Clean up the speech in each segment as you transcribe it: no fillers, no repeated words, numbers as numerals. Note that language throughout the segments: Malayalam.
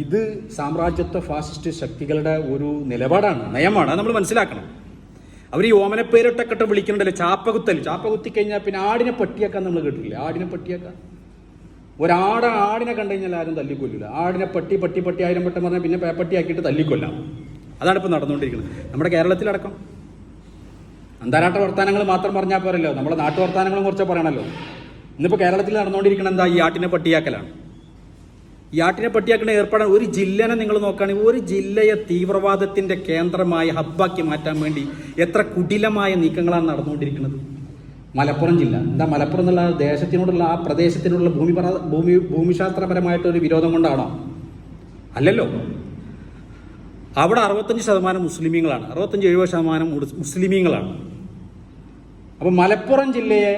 ഇത് സാമ്രാജ്യത്വ ഫാസിസ്റ്റ് ശക്തികളുടെ ഒരു നിലപാടാണ്, നയമാണ്. അത് നമ്മൾ മനസ്സിലാക്കണം. അവർ ഈ ഓമനപ്പേരിട്ടൊക്കെ വിളിക്കണ്ടല്ലോ ചാപ്പകുത്തൽ. ചാപ്പകുത്തി കഴിഞ്ഞാൽ പിന്നെ ആടിനെ പട്ടിയാക്കാൻ നമ്മൾ കേട്ടിട്ടില്ല. ആടിനെ പട്ടിയാക്കാൻ ആടിനെ കണ്ടു കഴിഞ്ഞാൽ ആരും തല്ലിക്കൊല്ലില്ല. ആടിനെ പട്ടി 1000 വട്ടം പറഞ്ഞാൽ പിന്നെ പേപ്പട്ടിയാക്കിയിട്ട് തല്ലിക്കൊല്ലാം. അതാണ് ഇപ്പോൾ നടന്നുകൊണ്ടിരിക്കുന്നത് നമ്മുടെ കേരളത്തിലടക്കം. അന്താരാഷ്ട്ര വർത്താനങ്ങൾ മാത്രം പറഞ്ഞാൽ പോരല്ലോ, നമ്മുടെ നാട്ടു വർത്താനങ്ങളും കുറച്ച് പറയണമല്ലോ. ഇന്നിപ്പോൾ കേരളത്തിൽ നടന്നുകൊണ്ടിരിക്കണം എന്താ? ഈ ആട്ടിനെ പട്ടിയാക്കലാണ്. ഈ ആട്ടിനെ പട്ടിയാക്കുന്ന ഏർപ്പാടാണ്. ഒരു ജില്ലനെ നിങ്ങൾ നോക്കുകയാണെങ്കിൽ ഒരു ജില്ലയെ തീവ്രവാദത്തിൻ്റെ കേന്ദ്രമായി ഹബ്ബാക്കി മാറ്റാൻ വേണ്ടി എത്ര കുടിലമായ നീക്കങ്ങളാണ് നടന്നുകൊണ്ടിരിക്കുന്നത്. മലപ്പുറം ജില്ല എന്താ? മലപ്പുറം എന്നുള്ള ദേശത്തിനോടുള്ള ആ പ്രദേശത്തിനോടുള്ള ഭൂമിശാസ്ത്രപരമായിട്ടൊരു വിരോധം കൊണ്ടാണോ? അല്ലല്ലോ. അവിടെ 65% മുസ്ലിമീങ്ങളാണ്, 65-70% മുസ്ലിമീങ്ങളാണ്. അപ്പം മലപ്പുറം ജില്ലയെ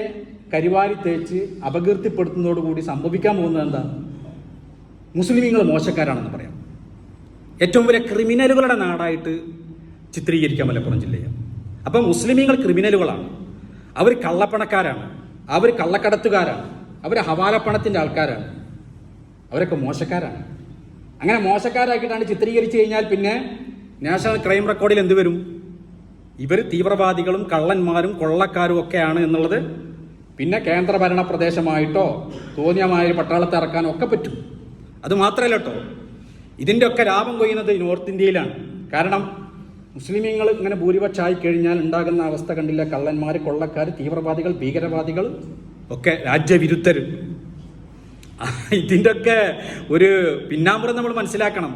കരിവാരി തേച്ച് അപകീർത്തിപ്പെടുത്തുന്നതോടുകൂടി സംഭവിക്കാൻ പോകുന്നത് എന്താ? മുസ്ലിമീങ്ങൾ മോശക്കാരാണെന്ന് പറയാം. ഏറ്റവും വലിയ ക്രിമിനലുകളുടെ നാടായിട്ട് ചിത്രീകരിക്കാം മലപ്പുറം ജില്ലയെ. അപ്പം മുസ്ലിമീങ്ങൾ ക്രിമിനലുകളാണ്, അവർ കള്ളപ്പണക്കാരാണ്, അവർ കള്ളക്കടത്തുകാരാണ്, അവർ ഹവാലപ്പണത്തിൻ്റെ ആൾക്കാരാണ്, അവരൊക്കെ മോശക്കാരാണ്. അങ്ങനെ മോശക്കാരാക്കിയിട്ടാണ് ചിത്രീകരിച്ചു കഴിഞ്ഞാൽ പിന്നെ നാഷണൽ ക്രൈം റെക്കോർഡിൽ എന്ത് വരും? ഇവർ തീവ്രവാദികളും കള്ളന്മാരും കൊള്ളക്കാരും ഒക്കെയാണ് എന്നുള്ളത് പിന്നെ കേന്ദ്രഭരണ പ്രദേശമായിട്ടോ തോന്നിയമായ പട്ടാളത്തെ ഇറക്കാനോ ഒക്കെ പറ്റും. അത് മാത്രമല്ല കേട്ടോ, ഇതിൻ്റെ ഒക്കെ ലാഭം കൊയ്യുന്നത് നോർത്ത് ഇന്ത്യയിലാണ്. കാരണം മുസ്ലിമീങ്ങൾ ഇങ്ങനെ ഭൂരിപക്ഷമായി കഴിഞ്ഞാൽ ഉണ്ടാകുന്ന അവസ്ഥ കണ്ടില്ല. കള്ളന്മാർ, കൊള്ളക്കാർ, തീവ്രവാദികൾ, ഭീകരവാദികൾ ഒക്കെ രാജ്യവിരുദ്ധർ. ഇതിൻ്റെ ഒക്കെ ഒരു പിന്നാമ്പുറം നമ്മൾ മനസ്സിലാക്കണം.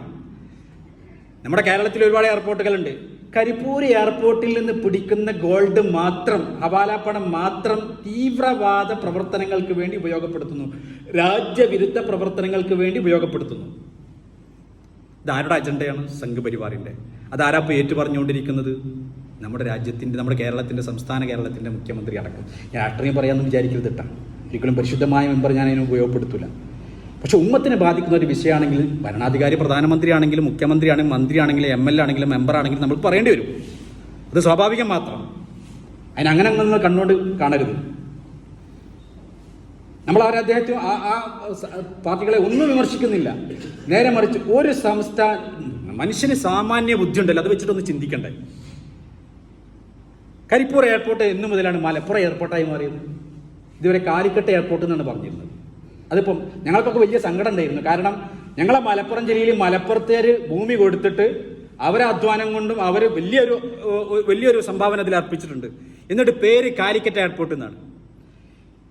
നമ്മുടെ കേരളത്തിൽ ഒരുപാട് എയർപോർട്ടുകളുണ്ട്. കരിപ്പൂർ എയർപോർട്ടിൽ നിന്ന് പിടിക്കുന്ന ഗോൾഡ് മാത്രം, ഹവാലാപ്പണം മാത്രം തീവ്രവാദ പ്രവർത്തനങ്ങൾക്ക് വേണ്ടി ഉപയോഗപ്പെടുത്തുന്നു, രാജ്യവിരുദ്ധ പ്രവർത്തനങ്ങൾക്ക് വേണ്ടി ഉപയോഗപ്പെടുത്തുന്നു. ഇതാരുടെ അജണ്ടയാണ്? സംഘ് പരിവാറിൻ്റെ. അതാരാ ഇപ്പോൾ ഏറ്റുപറഞ്ഞുകൊണ്ടിരിക്കുന്നത്? നമ്മുടെ രാജ്യത്തിൻ്റെ, നമ്മുടെ കേരളത്തിൻ്റെ, സംസ്ഥാന കേരളത്തിൻ്റെ മുഖ്യമന്ത്രി അടക്കം. ഞാൻ രാഷ്ട്രീയം പറയാമെന്ന് വിചാരിക്കരുത് കേട്ടോ, ഒരിക്കലും പരിശുദ്ധമായ മെമ്പർ ഞാൻ അതിനെ ഉപയോഗപ്പെടുത്തില്ല. പക്ഷെ ഉമ്മത്തിനെ ബാധിക്കുന്ന ഒരു വിഷയമാണെങ്കിൽ ഭരണാധികാരി പ്രധാനമന്ത്രി ആണെങ്കിലും മുഖ്യമന്ത്രി ആണെങ്കിലും മന്ത്രി ആണെങ്കിലും MLA ആണെങ്കിലും മെമ്പർ ആണെങ്കിലും നമ്മൾ പറയേണ്ടി വരും. അത് സ്വാഭാവികം മാത്രം. അതിനങ്ങനെ നിങ്ങൾ കണ്ടുകൊണ്ട് കാണരുത്. നമ്മൾ അദ്ദേഹത്തെ ആ പാർട്ടികളെ ഒന്നും വിമർശിക്കുന്നില്ല. നേരെ മറിച്ച് ഒരു മനുഷ്യന് സാമാന്യ ബുദ്ധി ഉണ്ടല്ലോ, അത് വെച്ചിട്ടൊന്ന് ചിന്തിക്കണ്ടേ. കരിപ്പൂർ എയർപോർട്ട് എന്നു മുതലാണ് മലപ്പുറം എയർപോർട്ടായി മാറിയത്? ഇതുവരെ കാലിക്കട്ട് എയർപോർട്ട് എന്നാണ് പറഞ്ഞിരുന്നത്. അതിപ്പം ഞങ്ങൾക്കൊക്കെ വലിയ സങ്കടം ഉണ്ടായിരുന്നു. കാരണം ഞങ്ങളെ മലപ്പുറം ജില്ലയിൽ മലപ്പുറത്തേർ ഭൂമി കൊടുത്തിട്ട് അവരെ അധ്വാനം കൊണ്ടും അവർ വലിയൊരു സംഭാവന അതിൽ അർപ്പിച്ചിട്ടുണ്ട്. എന്നിട്ട് പേര് കാലിക്കറ്റ് എയർപോർട്ട് എന്നാണ്.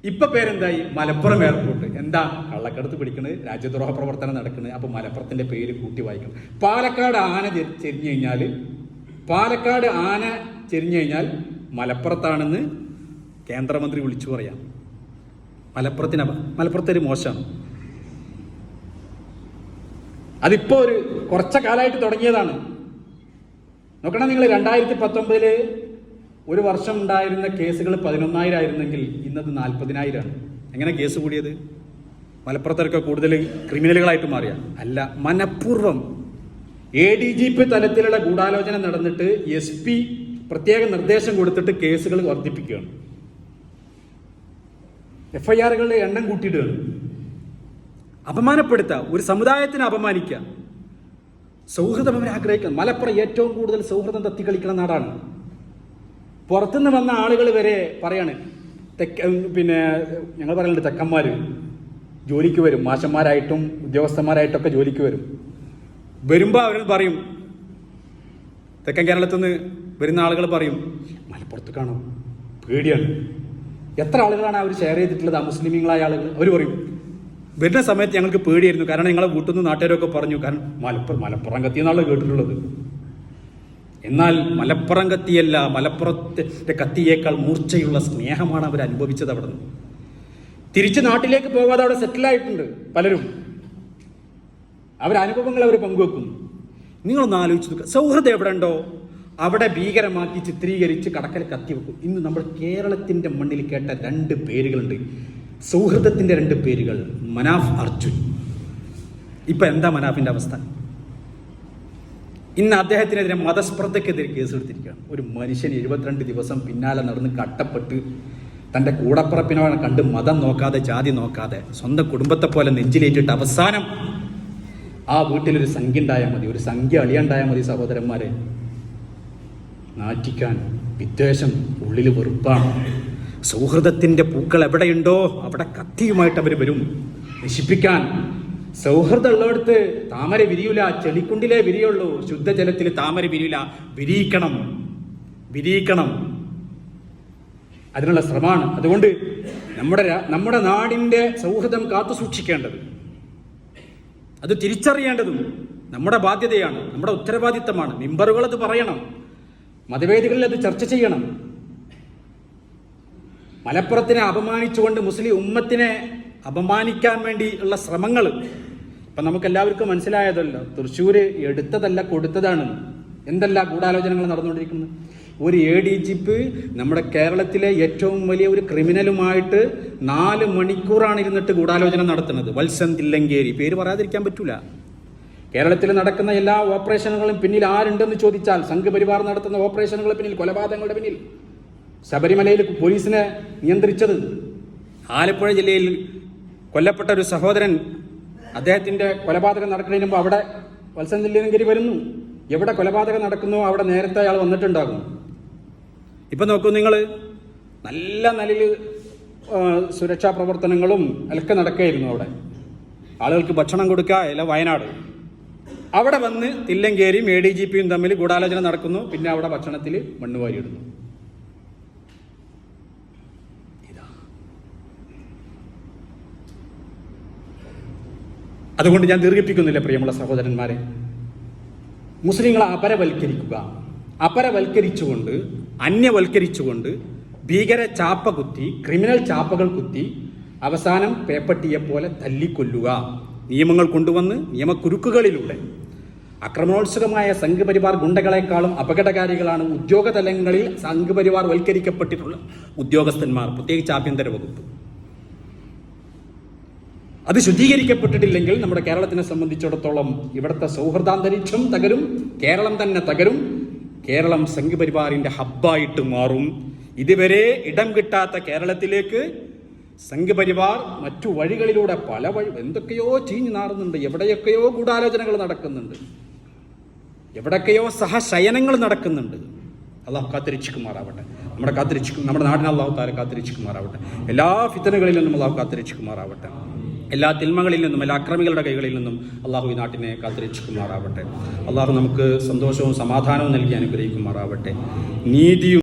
ഇപ്പൊ പേരെന്തായി? മലപ്പുറം എയർപോർട്ട്. എന്താ? കള്ളക്കടത്ത് പിടിക്കുന്നത്, രാജ്യദ്രോഹ പ്രവർത്തനം നടക്കുന്നത്. അപ്പൊ മലപ്പുറത്തിന്റെ പേര് കൂട്ടി വായിക്കണം. പാലക്കാട് ആന ചെരിഞ്ഞു കഴിഞ്ഞാൽ മലപ്പുറത്താണെന്ന് കേന്ദ്രമന്ത്രി വിളിച്ചു പറയാം. മലപ്പുറത്തൊരു മോശമാണ്. അതിപ്പോ കുറച്ച കാലമായിട്ട് തുടങ്ങിയതാണ്. നോക്കണം നിങ്ങൾ, 2019 ഒരു വർഷം ഉണ്ടായിരുന്ന കേസുകൾ 11,000 ആയിരുന്നെങ്കിൽ ഇന്നത് 40,000 ആണ്. എങ്ങനെ കേസ് കൂടിയത്? മലപ്പുറത്തൊക്കെ കൂടുതൽ ക്രിമിനലുകളായിട്ട് മാറിയ അല്ല, മനഃപൂർവ്വം ADGP തലത്തിലുള്ള ഗൂഢാലോചന നടന്നിട്ട് SP പ്രത്യേക നിർദ്ദേശം കൊടുത്തിട്ട് കേസുകൾ വർദ്ധിപ്പിക്കുകയാണ്. FIRകളുടെ എണ്ണം കൂട്ടിയിടുകയാണ്. അപമാനപ്പെടുത്തുക, ഒരു സമുദായത്തിനെ അപമാനിക്കുക, സൗഹൃദം അവർ ആഗ്രഹിക്കുക. മലപ്പുറം ഏറ്റവും കൂടുതൽ സൗഹൃദം തത്തിക്കളിക്കുന്ന നാടാണ്. പുറത്തുനിന്ന് വന്ന ആളുകൾ വരെ പറയാണ്, ഞങ്ങൾ പറയുന്നുണ്ട്, തെക്കന്മാർ ജോലിക്ക് വരും, മാഷന്മാരായിട്ടും ഉദ്യോഗസ്ഥന്മാരായിട്ടൊക്കെ ജോലിക്ക് വരുമ്പോൾ അവർ പറയും, തെക്കൻ കേരളത്തിൽ നിന്ന് വരുന്ന ആളുകൾ പറയും, മലപ്പുറത്ത് കാണോ പേടിയാണ്. എത്ര ആളുകളാണ് അവർ ഷെയർ ചെയ്തിട്ടുള്ളത്? ആ മുസ്ലിമീങ്ങളായ ആളുകൾ. അവർ പറയും, വരുന്ന സമയത്ത് ഞങ്ങൾക്ക് പേടിയായിരുന്നു, കാരണം ഞങ്ങളെ വീട്ടിൽ നിന്ന് നാട്ടുകാരൊക്കെ പറഞ്ഞു, കാരണം മലപ്പുറം കത്തി എന്നാണ് കേട്ടിട്ടുള്ളത്. എന്നാൽ മലപ്പുറം കത്തിയല്ല, മലപ്പുറത്തെ കത്തിയേക്കാൾ മൂർച്ചയുള്ള സ്നേഹമാണ് അവർ അനുഭവിച്ചത്. അവിടെ നിന്ന് തിരിച്ച് നാട്ടിലേക്ക് പോകാതെ അവിടെ സെറ്റിലായിട്ടുണ്ട് പലരും. അവരനുഭവങ്ങൾ അവർ പങ്കുവെക്കുന്നു. നിങ്ങളൊന്ന് ആലോചിച്ച് നോക്കുക, സൗഹൃദം എവിടെ ഉണ്ടോ അവിടെ ഭീകരമാക്കി ചിത്രീകരിച്ച് കടക്കൽ കത്തിവെക്കും. ഇന്ന് നമ്മൾ കേരളത്തിൻ്റെ മണ്ണിൽ കേട്ട 2 പേരുകളുണ്ട്, സൗഹൃദത്തിൻ്റെ 2 പേരുകൾ, മനാഫ്, അർജുൻ. ഇപ്പം എന്താ മനാഫിൻ്റെ അവസ്ഥ? ഇന്ന് അദ്ദേഹത്തിനെതിരെ മതസ്പർദ്ധക്കെതിരെ കേസെടുത്തിരിക്കുകയാണ്. ഒരു മനുഷ്യൻ 72 ദിവസം പിന്നാലെ നടന്ന് കട്ടപ്പെട്ട് തൻ്റെ കൂടപ്പുറപ്പിനെ കണ്ട് മതം നോക്കാതെ ജാതി നോക്കാതെ സ്വന്തം കുടുംബത്തെ പോലെ നെഞ്ചിലേറ്റിട്ട് അവസാനം ആ വീട്ടിലൊരു സംഖ്യ ഉണ്ടായാൽ മതി, ഒരു സംഖ്യ അളിയുണ്ടായാൽ മതി സഹോദരന്മാരെ. നാറ്റിക്കാൻ, വിദ്വേഷം, ഉള്ളിൽ വെറുപ്പാണ്. സൗഹൃദത്തിൻ്റെ പൂക്കൾ എവിടെയുണ്ടോ അവിടെ കത്തിയുമായിട്ട് അവർ വരും നശിപ്പിക്കാൻ. സൗഹൃദം ഉള്ളിടത്ത് താമര വിരിയൂല, ചെളിക്കുണ്ടിലേ വിരിയുള്ളൂ. ശുദ്ധജലത്തിൽ താമര വിരിയൂല. വിരിയിക്കണം. അതിനുള്ള ശ്രമമാണ്. അതുകൊണ്ട് നമ്മുടെ നാടിൻ്റെ സൗഹൃദം കാത്തു സൂക്ഷിക്കേണ്ടത്, അത് തിരിച്ചറിയേണ്ടതും നമ്മുടെ ബാധ്യതയാണ്, നമ്മുടെ ഉത്തരവാദിത്തമാണ്. മിമ്പറുകൾ അത് പറയണം, മതവേദികളിൽ അത് ചർച്ച ചെയ്യണം. മലപ്പുറത്തിനെ അപമാനിച്ചുകൊണ്ട് മുസ്ലിം ഉമ്മത്തിനെ അപമാനിക്കാൻ വേണ്ടി ഉള്ള ശ്രമങ്ങൾ ഇപ്പം നമുക്കെല്ലാവർക്കും മനസ്സിലായതല്ലോ. തൃശ്ശൂർ എടുത്തതല്ല കൊടുത്തതാണ്. എന്തല്ല ഗൂഢാലോചനകൾ നടന്നുകൊണ്ടിരിക്കുന്നത്. ഒരു ADGP നമ്മുടെ കേരളത്തിലെ ഏറ്റവും വലിയ ഒരു ക്രിമിനലുമായിട്ട് 4 മണിക്കൂറാണ് ഇരുന്നിട്ട് ഗൂഢാലോചന നടത്തുന്നത്. വത്സൻ തില്ലങ്കേരി, പേര് പറയാതിരിക്കാൻ പറ്റൂല. കേരളത്തിൽ നടക്കുന്ന എല്ലാ ഓപ്പറേഷനുകളും പിന്നിൽ ആരുണ്ടെന്ന് ചോദിച്ചാൽ സംഘപരിവാർ നടത്തുന്ന ഓപ്പറേഷനുകൾ പിന്നിൽ, കൊലപാതകങ്ങളുടെ പിന്നിൽ, ശബരിമലയിൽ പോലീസിനെ നിയന്ത്രിച്ചത്, ആലപ്പുഴ ജില്ലയിൽ കൊല്ലപ്പെട്ട ഒരു സഹോദരൻ, അദ്ദേഹത്തിൻ്റെ കൊലപാതകം നടക്കുന്നതിന് മുമ്പ് അവിടെ വത്സൻ തില്ലങ്കേരി വരുന്നു. എവിടെ കൊലപാതകം നടക്കുന്നോ അവിടെ നേരത്തെ അയാൾ വന്നിട്ടുണ്ടാകും. ഇപ്പം നോക്കൂ നിങ്ങൾ, നല്ല നിലയിൽ സുരക്ഷാ പ്രവർത്തനങ്ങളും ഒക്കെ നടക്കുകയായിരുന്നു. അവിടെ ആളുകൾക്ക് ഭക്ഷണം കൊടുക്കുക. അല്ല വയനാട്, അവിടെ വന്ന് തില്ലങ്കേരിയും ADGPയും തമ്മിൽ ഗൂഢാലോചന നടക്കുന്നു. പിന്നെ അവിടെ ഭക്ഷണത്തിൽ മണ്ണ് വാരിയിടുന്നു. അതുകൊണ്ട് ഞാൻ ദീർഘിപ്പിക്കുന്നില്ല പ്രിയമുള്ള സഹോദരന്മാരെ. മുസ്ലിങ്ങളെ അപരവൽക്കരിച്ചുകൊണ്ട്, അന്യവൽക്കരിച്ചുകൊണ്ട്, ഭീകര ചാപ്പ കുത്തി, ക്രിമിനൽ ചാപ്പകൾ കുത്തി, അവസാനം പേപ്പട്ടിയെ പോലെ തല്ലിക്കൊല്ലുക. നിയമങ്ങൾ കൊണ്ടുവന്ന് നിയമക്കുരുക്കുകളിലൂടെ. ആക്രമണോത്സുകമായ സംഘപരിവാർ ഗുണ്ടകളെക്കാളും അപകടകാരികളാണ് ഉദ്യോഗതലങ്ങളിൽ സംഘപരിവാർ വൽക്കരിക്കപ്പെട്ടിട്ടുള്ള ഉദ്യോഗസ്ഥന്മാർ, പ്രത്യേകിച്ച് ആഭ്യന്തര വകുപ്പ്. അത് ശുദ്ധീകരിക്കപ്പെട്ടിട്ടില്ലെങ്കിൽ നമ്മുടെ കേരളത്തിനെ സംബന്ധിച്ചിടത്തോളം ഇവിടുത്തെ സൗഹൃദാന്തരീക്ഷം തകരും, കേരളം തന്നെ തകരും. കേരളം സംഘപരിവാറിന്റെ ഹബ്ബായിട്ട് മാറും. ഇതുവരെ ഇടം കിട്ടാത്ത കേരളത്തിലേക്ക് സംഘപരിവാർ മറ്റു വഴികളിലൂടെ എന്തൊക്കെയോ ചീഞ്ഞു നാറുന്നുണ്ട്. എവിടെയൊക്കെയോ ഗൂഢാലോചനകൾ നടക്കുന്നുണ്ട്, എവിടെയൊക്കെയോ സഹശയനങ്ങൾ നടക്കുന്നുണ്ട്. അള്ളാഹു കാത്തിരക്ഷിക്കുമാറാവട്ടെ. നമ്മുടെ നാടിനെ അള്ളാഹു താല കാത്തിരക്ഷിക്കുമാറാവട്ടെ. എല്ലാ ഫിത്തനുകളിൽ നിന്നും അള്ളാഹു കാത്തിരക്ഷിക്കുമാറാവട്ടെ. എല്ലാ തിന്മകളിൽ നിന്നും, എല്ലാ അക്രമികളുടെ കൈകളിൽ നിന്നും അള്ളാഹു ഈ നാട്ടിനെ കാത്തിരക്ഷിക്കുമാറാവട്ടെ. അള്ളാഹു നമുക്ക് സന്തോഷവും സമാധാനവും നൽകി അനുഗ്രഹിക്കുമാറാവട്ടെ. നീതിയും